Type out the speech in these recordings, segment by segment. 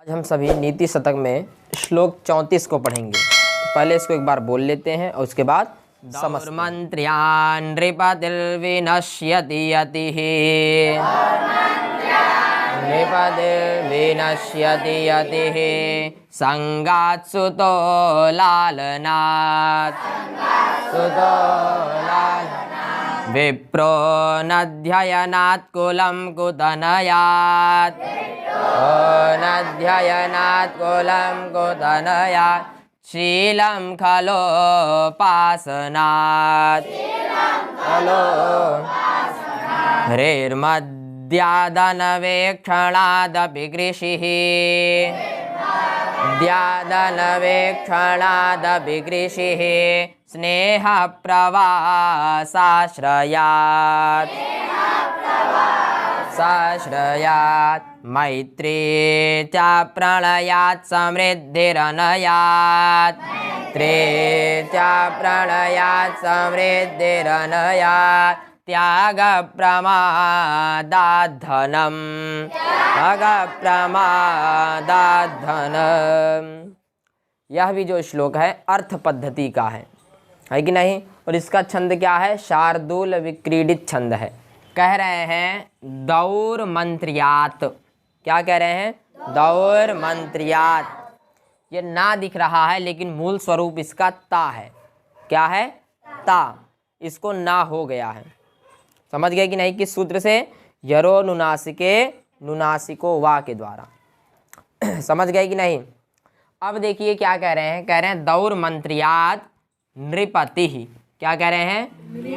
आज हम सभी नीति शतक में श्लोक 34 को पढ़ेंगे। तो पहले इसको एक बार बोल लेते हैं और उसके बाद दौर्मन्त्र्यान् नृपतिर्विनश्यति यतिः नृपतिर्विनश्यति यतिः संगात् सुतो लालनात् विप्रो नध्ययनात् कुलं कुतनयात् नध्ययनात् कुलं कुतनयात् शीलं खलोपासनात् हरेर्मद्यादनवेक्षणादपि कृषिः द्यादनवेक्षणादपि कृषिः स्नेहप्रवासाश्रयात् मैत्री च प्रणयात् समृद्धिरनयात् समृद्धिरनयात् त्यागप्रमादाद्धनम् यह भी जो श्लोक है अर्थ पद्धति का है कि नहीं। और इसका छंद क्या है? शार्दूल विक्रीडित छंद है। कह रहे हैं दौर मंत्रियात। क्या कह रहे हैं? दौर मंत्रियात। ये ना दिख रहा है लेकिन मूल स्वरूप इसका ता है। क्या है? ता। इसको ना हो गया है। समझ गए कि नहीं? किस सूत्र से? यरो नुनासिके नुनासिको वा के द्वारा। समझ गए कि नहीं? अब देखिए क्या कह रहे हैं। कह रहे हैं दौर मंत्रियात नृपति। क्या कह रहे हैं?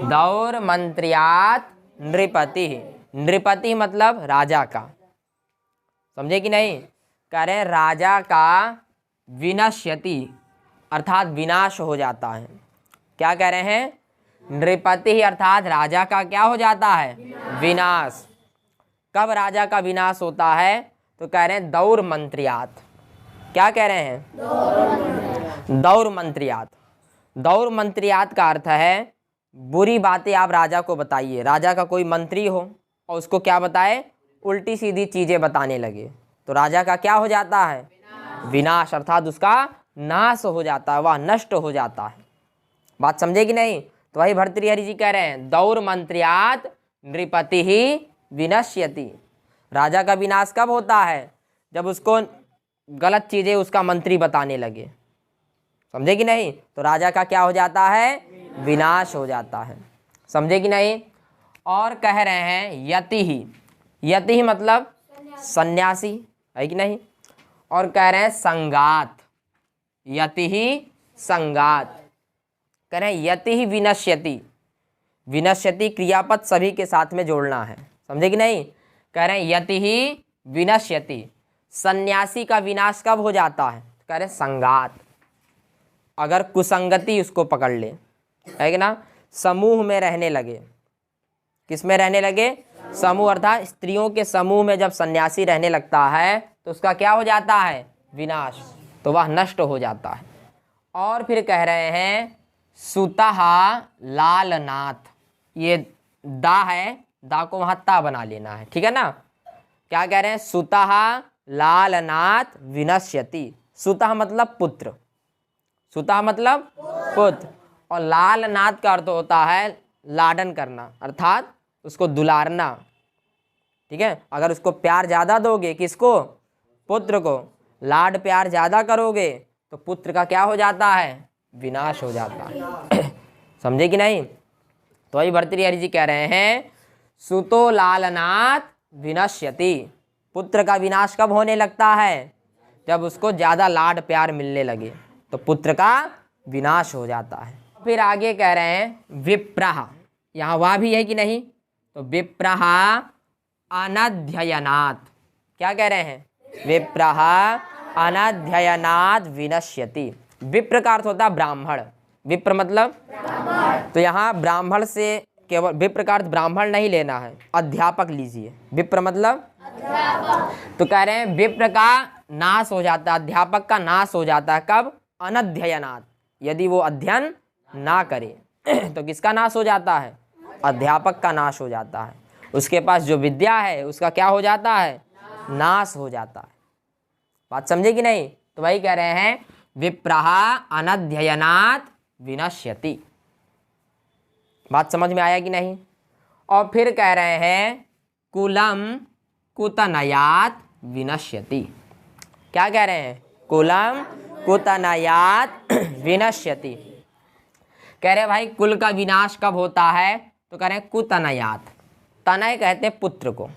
दौर मंत्रियात नृपति। नृपति मतलब राजा का। समझे कि नहीं? कह रहे हैं राजा का विनश्यति अर्थात विनाश हो जाता है। क्या कह रहे हैं? नृपति अर्थात राजा का क्या हो जाता है? विनाश। कब राजा का विनाश होता है? तो कह रहे हैं दौर मंत्रियात। क्या कह रहे हैं? दौर मंत्रियात। दौर मंत्रियात का अर्थ है बुरी बातें आप राजा को बताइए। राजा का कोई मंत्री हो और उसको क्या बताए? उल्टी सीधी चीज़ें बताने लगे तो राजा का क्या हो जाता है? विनाश अर्थात उसका नाश हो जाता है, वह नष्ट हो जाता है। बात समझे कि नहीं? तो वही भर्तृहरि जी कह रहे हैं दौर मंत्रियात नृपति ही विनश्यति। राजा का विनाश कब होता है? जब उसको गलत चीज़ें उसका मंत्री बताने लगे। समझे कि नहीं? तो राजा का क्या हो जाता है? विनाश हो जाता है। समझे कि नहीं? और कह रहे हैं यति ही। यति ही मतलब सन्यासी है कि नहीं? और कह रहे हैं संगात। यति ही संगात। कह रहे हैं यति ही विनश्यति। विनश्यति क्रियापद सभी के साथ में जोड़ना है। समझे कि नहीं? कह रहे हैं यति ही विनश्यति। सन्यासी का विनाश कब हो जाता है? कह रहे हैं संगात। अगर कुसंगति उसको पकड़ ले, है कि ना? समूह में रहने लगे। किस में रहने लगे? समूह अर्थात स्त्रियों के समूह में जब सन्यासी रहने लगता है तो उसका क्या हो जाता है? विनाश। तो वह नष्ट हो जाता है। और फिर कह रहे हैं सुतः लालनाथ। ये दा है, दा को वहाँ ता बना लेना है। ठीक है ना? क्या कह रहे हैं? सुतः लालनाथ विनश्यति। सुतः मतलब पुत्र। सुतः मतलब पुत्र। और लालनाथ का अर्थ होता है लाडन करना अर्थात उसको दुलारना। ठीक है? अगर उसको प्यार ज़्यादा दोगे, किसको? पुत्र को। लाड प्यार ज़्यादा करोगे तो पुत्र का क्या हो जाता है? विनाश हो जाता है। समझे कि नहीं? तो वही भर्तृहरि जी कह रहे हैं सुतो लालनाथ विनश्यति। पुत्र का विनाश कब होने लगता है? जब उसको ज़्यादा लाड प्यार मिलने लगे तो पुत्र का विनाश हो जाता है। फिर आगे कह रहे हैं विप्रह। यहाँ वह भी है कि नहीं? तो विप्रह अनध्ययनात्। क्या कह रहे हैं? विप्रह अनध्ययनात् विनश्यति। विप्र का अर्थ होता है ब्राह्मण। विप्र मतलब तो यहाँ ब्राह्मण से केवल विप्र का अर्थ ब्राह्मण नहीं लेना है, अध्यापक लीजिए। विप्र मतलब तो कह रहे हैं विप्र का नाश हो जाता है, अध्यापक का नाश हो जाता है। कब? अनध्ययनात्। यदि वो अध्ययन ना करे तो किसका नाश हो जाता है? अध्यापक का नाश हो जाता है। उसके पास जो विद्या है उसका क्या हो जाता है? नाश हो जाता है। बात समझे कि नहीं? तो वही कह रहे हैं विप्रः अनध्ययनात् विनश्यति। बात समझ में आया कि नहीं? और फिर कह रहे हैं कुलम कुतनयात् विनश्यति। क्या कह रहे हैं? कुलम कुतनयात् विनश्यति। कह रहे भाई कुल का विनाश कब होता है? तो कह रहे हैं कुतनयात्। तनय कहते हैं पुत्र को,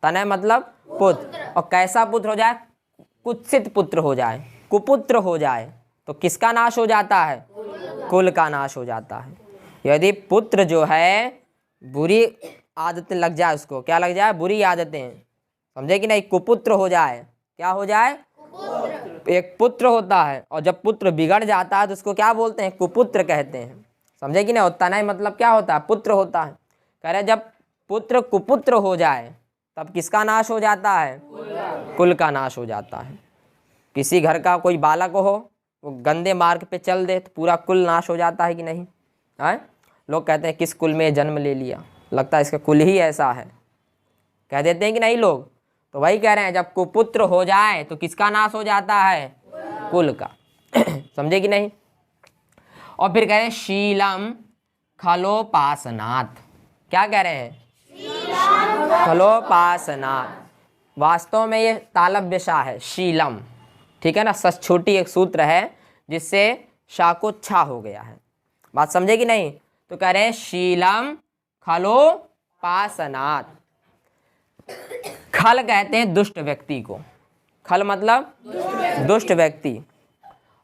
तनय मतलब पुत्र। और कैसा पुत्र हो जाए? कुत्सित पुत्र हो जाए, कुपुत्र हो जाए तो किसका नाश हो जाता है? कुल का नाश हो जाता है। यदि पुत्र जो है बुरी आदतें लग जाए, उसको क्या लग जाए? बुरी आदतें, समझे कि नहीं? कुपुत्र हो जाए, क्या हो जाए? एक पुत्र होता है और जब पुत्र बिगड़ जाता है तो उसको क्या बोलते हैं? कुपुत्र कहते हैं, समझे कि नहीं? और तनय मतलब क्या होता है? पुत्र होता है। कह रहे जब पुत्र कुपुत्र हो जाए तब किसका नाश हो जाता है? कुल का नाश हो जाता है। किसी घर का कोई बालक हो, वो गंदे मार्ग पे चल दे तो पूरा कुल नाश हो जाता है कि नहीं? है? लोग कहते हैं किस कुल में जन्म ले लिया, लगता है इसका कुल ही ऐसा है, कह देते हैं कि नहीं लोग? तो वही कह रहे हैं जब कुपुत्र हो जाए तो किसका नाश हो जाता है? कुल का। समझे कि नहीं? और फिर कह रहे हैं शीलम खलोपासनात्। क्या कह रहे हैं? खलोपासनात्। वास्तव में ये तालव्य शाह है, शीलम, ठीक है ना? छोटी एक सूत्र है जिससे शाह को छा हो गया है। बात समझे कि नहीं? तो कह रहे हैं शीलम खलोपासनात्। खल कहते हैं दुष्ट व्यक्ति को। खल मतलब दुष्ट व्यक्ति।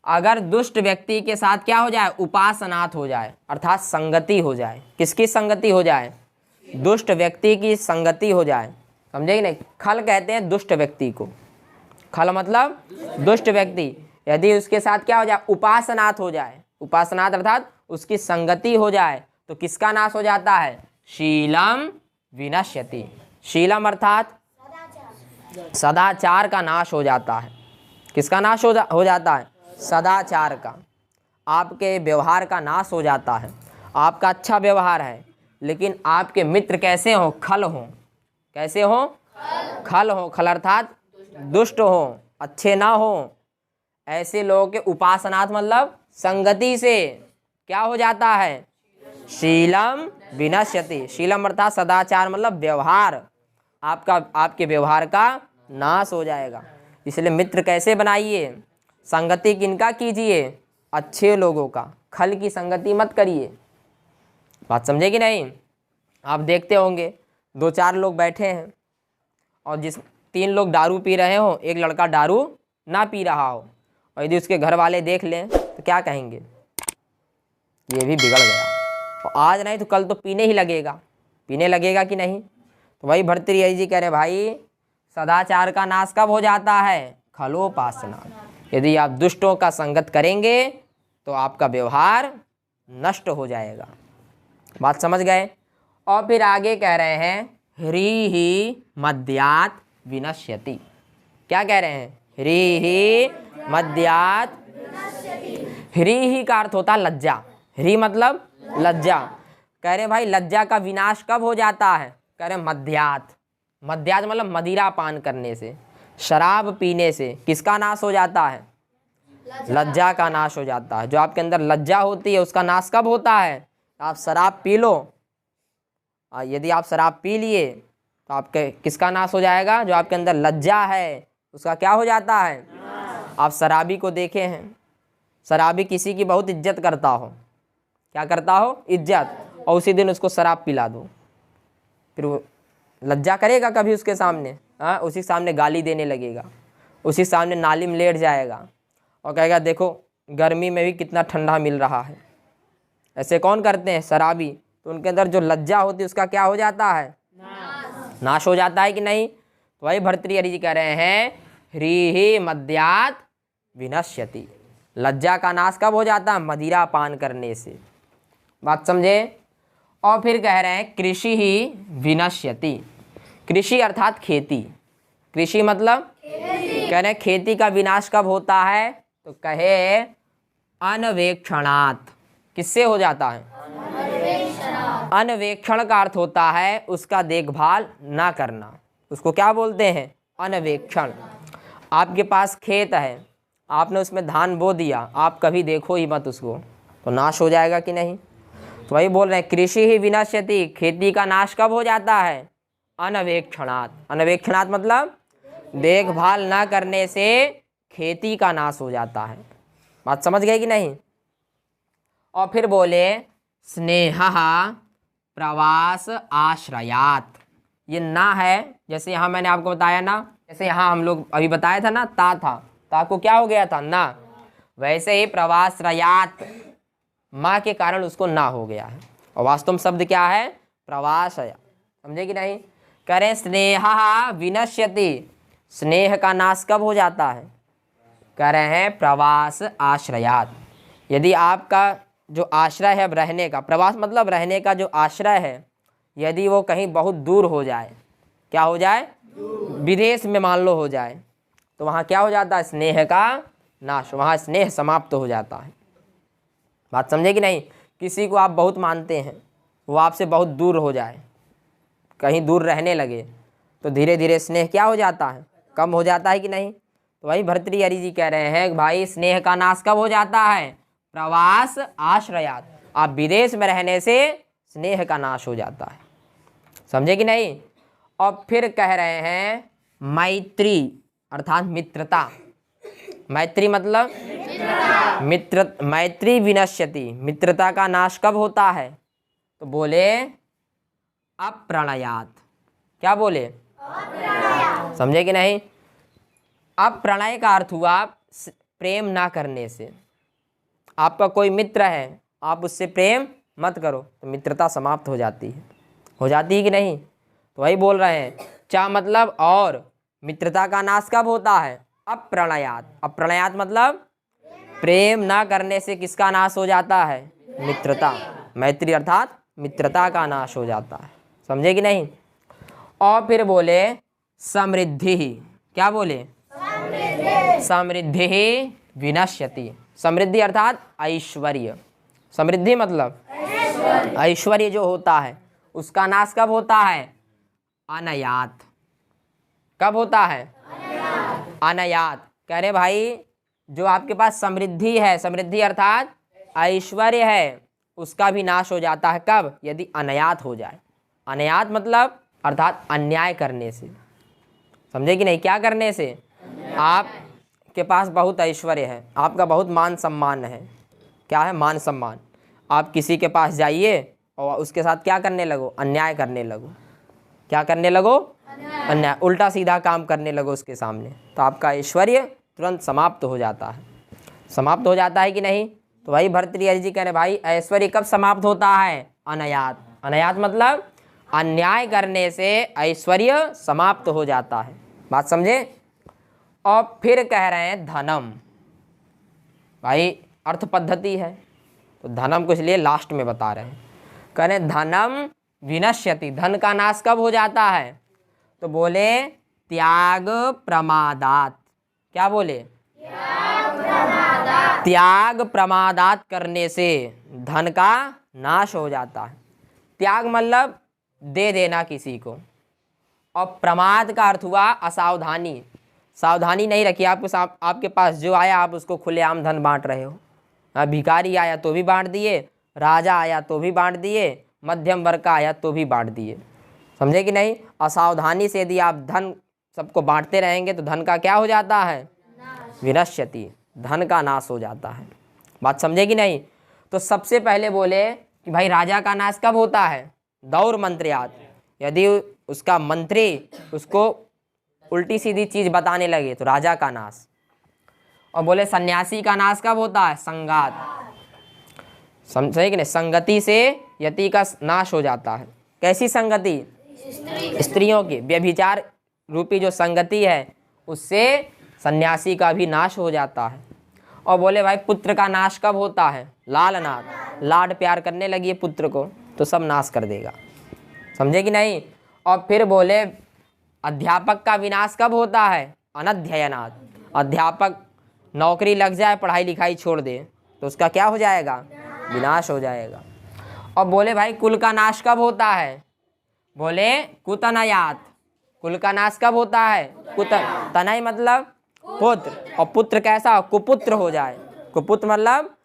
अगर दुष्ट व्यक्ति के साथ क्या हो जाए? उपासनात् हो जाए, अर्थात संगति हो जाए। किसकी संगति हो जाए? दुष्ट व्यक्ति की संगति हो जाए, समझे कि नहीं? खल कहते हैं दुष्ट व्यक्ति को। खल मतलब दुष्ट व्यक्ति। यदि उसके साथ क्या हो जाए? उपासनात् हो जाए, उपासनात् अर्थात उसकी संगति हो जाए तो किसका नाश हो जाता है? शीलम विनश्यति। शीलम अर्थात सदाचार का नाश हो जाता है। किसका नाश हो जाता है? सदाचार का। आपके व्यवहार का नाश हो जाता है। आपका अच्छा व्यवहार है लेकिन आपके मित्र कैसे हो? खल हो। कैसे हो? खल हो। खल अर्थात दुष्ट हो, अच्छे ना हो। ऐसे लोगों के उपासनात् मतलब संगति से क्या हो जाता है? शीलम विनश्यति। शीलम अर्थात सदाचार मतलब व्यवहार, आपके व्यवहार का नाश हो जाएगा। इसलिए मित्र कैसे बनाइए? संगति किनका कीजिए? अच्छे लोगों का। खल की संगति मत करिए। बात समझे कि नहीं? आप देखते होंगे 2-4 लोग बैठे हैं और 3 लोग दारू पी रहे हो, एक लड़का दारू ना पी रहा हो, और यदि उसके घर वाले देख लें तो क्या कहेंगे? ये भी बिगड़ गया, और आज नहीं तो कल तो पीने ही लगेगा। पीने लगेगा कि नहीं? तो वही भर्तृहरि जी कह रहे भाई सदाचार का नाश कब हो जाता है? खलोपासना। यदि आप दुष्टों का संगत करेंगे तो आपका व्यवहार नष्ट हो जाएगा। बात समझ गए? और फिर आगे कह रहे हैं ह्रीहि मद्यात् विनश्यति। क्या कह रहे हैं? ह्रीहि मद्यात्। ह्रीहि का अर्थ होता है लज्जा। ह्री मतलब लज्जा। कह रहे भाई लज्जा का विनाश कब हो जाता है? कह रहे मद्यात्। मद्यात् मतलब मदिरा पान करने से, शराब पीने से किसका नाश हो जाता है? लज्जा का नाश हो जाता है। जो आपके अंदर लज्जा होती है उसका नाश कब होता है? आप शराब पी लो, यदि आप शराब पी लिए तो आपके किसका नाश हो जाएगा? जो आपके अंदर लज्जा है उसका क्या हो जाता है? आप शराबी को देखे हैं, शराबी किसी की बहुत इज्जत करता हो, क्या करता हो? इज्जत, और उसी दिन उसको शराब पिला दो, फिर वो लज्जा करेगा कभी उसके सामने? हाँ, उसी सामने गाली देने लगेगा, उसी सामने नाली में लेट जाएगा और कहेगा देखो गर्मी में भी कितना ठंडा मिल रहा है। ऐसे कौन करते हैं? शराबी। तो उनके अंदर जो लज्जा होती है उसका क्या हो जाता है? नाश हो जाता है कि नहीं? तो वही भर्तृहरि जी कह रहे हैं ह्रीहि मद्यात् विनश्यति। लज्जा का नाश कब हो जाता है? मदिरा पान करने से। बात समझे? और फिर कह रहे हैं कृषि ही विनश्यति। कृषि अर्थात खेती। कृषि मतलब कह रहे हैं खेती का विनाश कब होता है? तो कहे अनवेक्षणात्। किससे हो जाता है? अनवेक्षण का अर्थ होता है उसका देखभाल ना करना। उसको क्या बोलते हैं? अनवेक्षण। आपके पास खेत है, आपने उसमें धान बो दिया, आप कभी देखो ही मत उसको, तो नाश हो जाएगा कि नहीं। तो वही बोल रहे हैं, कृषि ही विनश्यति, खेती का नाश कब हो जाता है? अनवेक्षणात्। अनवेक्षणात् मतलब देखभाल न करने से खेती का नाश हो जाता है। बात समझ गए कि नहीं। और फिर बोले स्नेहः प्रवास आश्रयात्। ये ना है, जैसे यहाँ मैंने आपको बताया ना, जैसे यहाँ हम लोग अभी बताया था ना, ता था, ता को क्या हो गया था? ना। वैसे ही प्रवासरयात्, माँ के कारण उसको ना हो गया है, और वास्तव शब्द क्या है? प्रवासया। समझे कि नहीं। करें स्नेहः विनश्यति, स्नेह का नाश कब हो जाता है? कह रहे हैं प्रवास आश्रयात्। यदि आपका जो आश्रय है रहने का, प्रवास मतलब रहने का जो आश्रय है, यदि वो कहीं बहुत दूर हो जाए, क्या हो जाए? विदेश में मान लो हो जाए, तो वहाँ क्या हो जाता है? स्नेह का नाश, वहाँ स्नेह समाप्त हो जाता है। बात समझे कि नहीं। किसी को आप बहुत मानते हैं, वो आपसे बहुत दूर हो जाए, कहीं दूर रहने लगे, तो धीरे धीरे स्नेह क्या हो जाता है? कम हो जाता है कि नहीं। तो वही भर्तृहरि जी कह रहे हैं भाई स्नेह का नाश कब हो जाता है? प्रवास आश्रयात्। आप विदेश में रहने से स्नेह का नाश हो जाता है। समझे कि नहीं। और फिर कह रहे हैं मैत्री अर्थात मित्रता। मैत्री मतलब मित्र, मैत्री विनश्यति, मित्रता का नाश कब होता है? तो बोले अप्रणयात्। क्या बोले? समझे कि नहीं। अप्रणय का अर्थ हुआ प्रेम ना करने से। आपका कोई मित्र है, आप उससे प्रेम मत करो, तो मित्रता समाप्त हो जाती है। हो जाती है कि नहीं। तो वही बोल रहे हैं, चा मतलब और, मित्रता का नाश कब होता है? अप्रणयात्। अप्रणयात् मतलब प्रेम ना करने से किसका नाश हो जाता है? मित्रता। मैत्री अर्थात मित्रता का नाश हो जाता है। समझे कि नहीं। और फिर बोले समृद्धि। क्या बोले? समृद्धि विनश्यति। समृद्धि अर्थात ऐश्वर्य। समृद्धि मतलब ऐश्वर्य जो होता है, उसका नाश कब होता है? अनयात। कब होता है? अनयात। कह रहे भाई जो आपके पास समृद्धि है, समृद्धि अर्थात ऐश्वर्य है, उसका भी नाश हो जाता है। कब? यदि अनयात हो जाए। अनयात मतलब अर्थात अन्याय करने से। समझे कि नहीं। क्या करने से? आपके पास बहुत ऐश्वर्य है, आपका बहुत मान सम्मान है। क्या है? मान सम्मान। आप किसी के पास जाइए और उसके साथ क्या करने लगो? अन्याय करने लगो। क्या करने लगो? अन्याय, उल्टा सीधा काम करने लगो उसके सामने, तो आपका ऐश्वर्य तुरंत समाप्त हो जाता है। समाप्त हो जाता है कि नहीं। तो भाई भर्तृहरि जी कह रहे भाई ऐश्वर्य कब समाप्त होता है? अनयात। अनयात मतलब अन्याय करने से ऐश्वर्य समाप्त हो जाता है। बात समझे। और फिर कह रहे हैं धनम। भाई अर्थ पद्धति है, तो धनम को इसलिए लास्ट में बता रहे हैं। कह रहे धनम विनश्यति, धन का नाश कब हो जाता है? तो बोले त्याग प्रमादात। क्या बोले? त्याग प्रमादात करने से धन का नाश हो जाता है। त्याग मतलब दे देना किसी को, और प्रमाद का अर्थ हुआ असावधानी। सावधानी नहीं रखी, आपके पास जो आया आप उसको खुलेआम धन बांट रहे हो। भिखारी आया तो भी बांट दिए, राजा आया तो भी बांट दिए, मध्यम वर्ग का आया तो भी बांट दिए। समझे कि नहीं। असावधानी से यदि आप धन सबको बांटते रहेंगे तो धन का क्या हो जाता है? विनश्यति, धन का नाश हो जाता है। बात समझे कि नहीं। तो सबसे पहले बोले कि भाई राजा का नाश कब होता है? दौर मंत्र्यात। यदि उसका मंत्री उसको उल्टी सीधी चीज बताने लगे तो राजा का नाश। और बोले सन्यासी का नाश कब होता है? संगात। समझे कि नहीं। संगति से यति का नाश हो जाता है। कैसी संगति? स्त्रियों की व्यभिचार रूपी जो संगति है, उससे सन्यासी का भी नाश हो जाता है। और बोले भाई पुत्र का नाश कब होता है? लालनाथ। लाड प्यार करने लगी पुत्र को तो सब नाश कर देगा। समझे कि नहीं। और फिर बोले अध्यापक का विनाश कब होता है? अनध्ययनात्। अध्यापक नौकरी लग जाए, पढ़ाई लिखाई छोड़ दे, तो उसका क्या हो जाएगा? विनाश हो जाएगा। और बोले भाई कुल का नाश कब होता है? बोले कुतनयात्। कुल का नाश कब होता है? कुत तनय मतलब पुत्र, और पुत्र कैसा? कुपुत्र हो जाए। कुपुत्र मतलब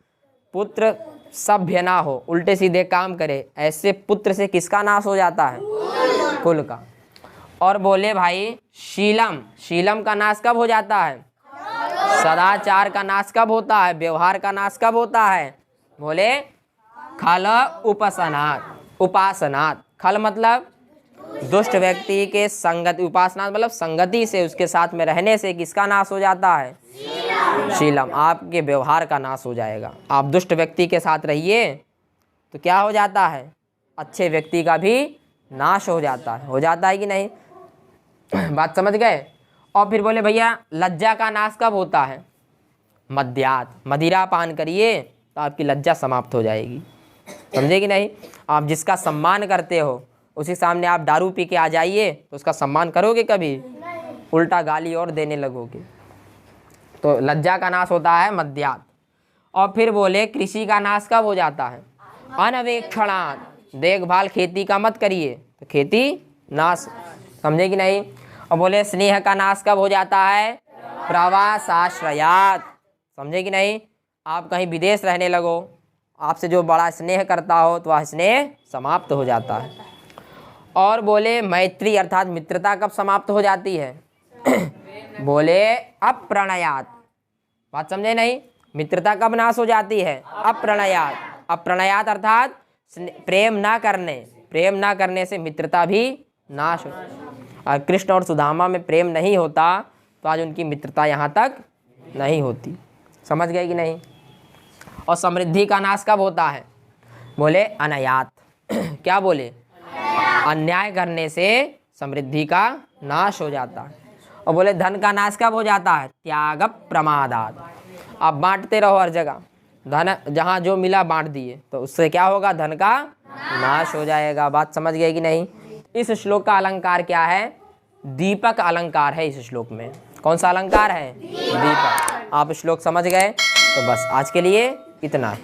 पुत्र सभ्य ना हो, उल्टे सीधे काम करे, ऐसे पुत्र से किसका नाश हो जाता है? कुल का। और बोले भाई शीलम, शीलम का नाश कब हो जाता है? सदाचार का नाश कब होता है? व्यवहार का नाश कब होता है? बोले खल उपासनात्, उपासनात्। खल मतलब दुष्ट व्यक्ति के संगति, उपासना मतलब संगति से, उसके साथ में रहने से किसका नाश हो जाता है? शीलम, आपके व्यवहार का नाश हो जाएगा। आप दुष्ट व्यक्ति के साथ रहिए तो क्या हो जाता है? अच्छे व्यक्ति का भी नाश हो जाता है कि नहीं? बात समझ गए? और फिर बोले भैया लज्जा का नाश कब होता है? मद्यात, मदिरा पान करिए तो आपकी लज्जा समाप्त हो जाएगी, समझे कि नहीं? आप जिसका सम्मान करते हो उसी सामने आप दारू पी के आ जाइए तो उसका सम्मान करोगे कभी? उल्टा गाली और देने लगोगे। तो लज्जा का नाश होता है मद्यात। और फिर बोले कृषि का नाश कब हो जाता है? अनवेक्षणात्, देखभाल खेती का मत करिए तो खेती नाश, समझे कि नहीं? और बोले स्नेह का नाश कब हो जाता है? प्रवासाश्रयात्, समझे कि नहीं? आप कहीं विदेश रहने लगो, आपसे जो बड़ा स्नेह करता हो तो वह स्नेह समाप्त हो जाता है। और बोले मैत्री अर्थात मित्रता कब समाप्त हो जाती है? बोले अप्रणयात, बात समझे नहीं? मित्रता कब नाश हो जाती है? अप्रणयात। अप्रणयात अर्थात प्रेम ना करने, प्रेम ना करने से मित्रता भी नाश हो। और कृष्ण और सुदामा में प्रेम नहीं होता तो आज उनकी मित्रता यहाँ तक नहीं होती, समझ गए कि नहीं? और समृद्धि का नाश कब होता है? बोले अनयात। क्या बोले? अन्याय करने से समृद्धि का नाश हो जाता है। और बोले धन का नाश कब हो जाता है? त्याग प्रमादात। आप बांटते रहो हर जगह, धन जहाँ जो मिला बांट दिए तो उससे क्या होगा? धन का नाश हो जाएगा। बात समझ गए कि नहीं? इस श्लोक का अलंकार क्या है? दीपक अलंकार है इस श्लोक में। कौन सा अलंकार है? दीपक। आप श्लोक समझ गए तो बस आज के लिए इतना ही।